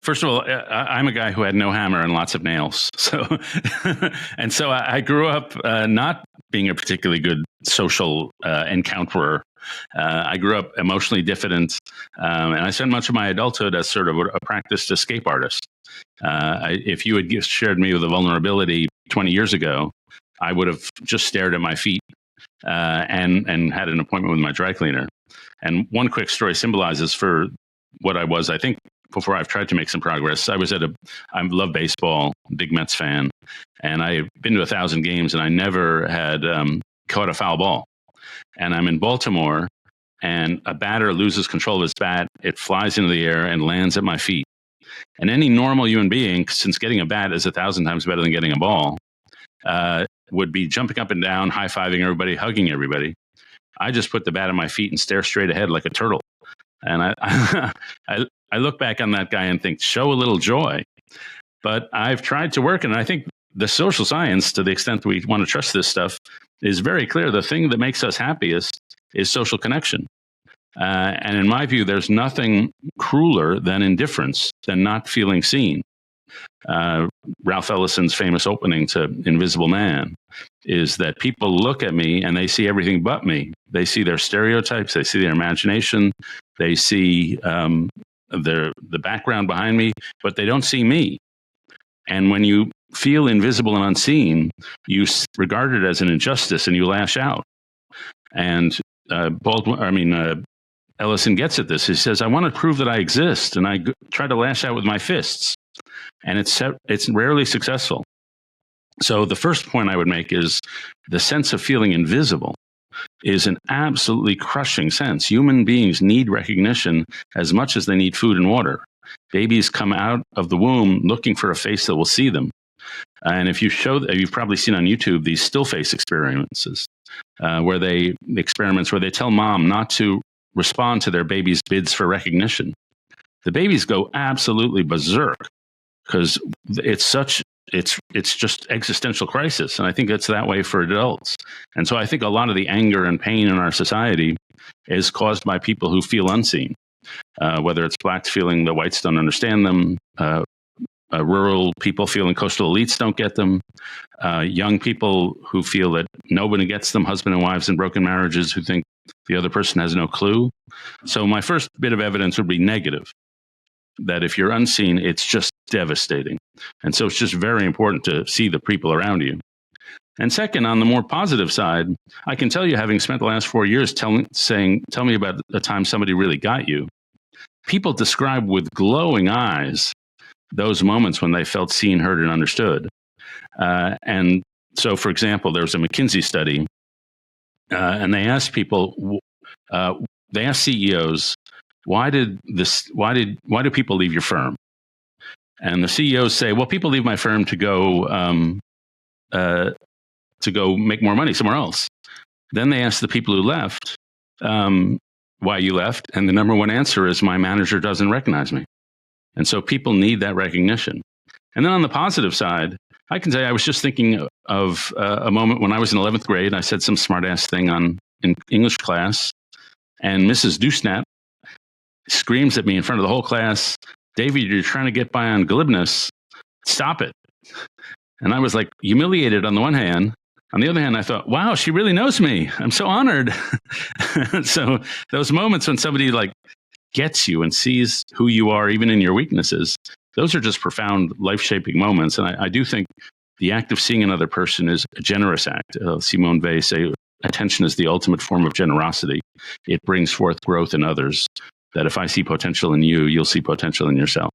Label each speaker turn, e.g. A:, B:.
A: First of all, I'm a guy who had no hammer and lots of nails. So, and so I grew up not being a particularly good social encounterer. I grew up emotionally diffident, and I spent much of my adulthood as sort of a practiced escape artist. If you had shared me with a vulnerability 20 years ago, I would have just stared at my feet and had an appointment with my dry cleaner. And one quick story symbolizes for what I was, I think, before I've tried to make some progress. I love baseball, big Mets fan, and I've been to 1,000 games, and I never had caught a foul ball. And I'm in Baltimore, and a batter loses control of his bat. It flies into the air and lands at my feet. And any normal human being, since getting a bat is 1,000 times better than getting a ball, would be jumping up and down, high-fiving everybody, hugging everybody. I just put the bat at my feet and stare straight ahead like a turtle. And I look back on that guy and think, show a little joy. But I've tried to work, and I think the social science, to the extent that we want to trust this stuff, is very clear. The thing that makes us happiest is social connection. And in my view, there's nothing crueler than indifference, than not feeling seen. Ralph Ellison's famous opening to Invisible Man is that people look at me and they see everything but me. They see their stereotypes, they see their imagination, they see the background behind me, but they don't see me. And when you feel invisible and unseen, you regard it as an injustice and you lash out. And Ellison gets at this. He says, I want to prove that I exist, and I try to lash out with my fists. And it's rarely successful. So the first point I would make is the sense of feeling invisible is an absolutely crushing sense. Human beings need recognition as much as they need food and water. Babies come out of the womb looking for a face that will see them. And if you've probably seen on YouTube these still face experiments, where they tell mom not to respond to their baby's bids for recognition. The babies go absolutely berserk because it's just existential crisis. And I think it's that way for adults. And so I think a lot of the anger and pain in our society is caused by people who feel unseen, whether it's blacks feeling that whites don't understand them, rural people feeling coastal elites don't get them, young people who feel that nobody gets them, husband and wives in broken marriages who think the other person has no clue. So my first bit of evidence would be negative, that if you're unseen, it's just devastating. And so it's just very important to see the people around you. And second, on the more positive side, I can tell you, having spent the last 4 years tell me about the time somebody really got you. People describe with glowing eyes those moments when they felt seen, heard, and understood. And so, for example, there was a McKinsey study, and they asked people, they asked CEOs, why do people leave your firm? And the CEOs say, well, people leave my firm to go make more money somewhere else. Then they ask the people who left, why you left, and the number one answer is, my manager doesn't recognize me. And so people need that recognition. And then on the positive side, I can say I was just thinking of a moment when I was in 11th grade. I said some smart-ass thing in English class, and Mrs. Dewsnap screams at me in front of the whole class, David, you're trying to get by on glibness. Stop it. And I was like humiliated on the one hand. On the other hand, I thought, wow, she really knows me. I'm so honored. So those moments when somebody gets you and sees who you are, even in your weaknesses, those are just profound life-shaping moments. And I do think the act of seeing another person is a generous act. Simone Weil say, attention is the ultimate form of generosity. It brings forth growth in others. That if I see potential in you, you'll see potential in yourself.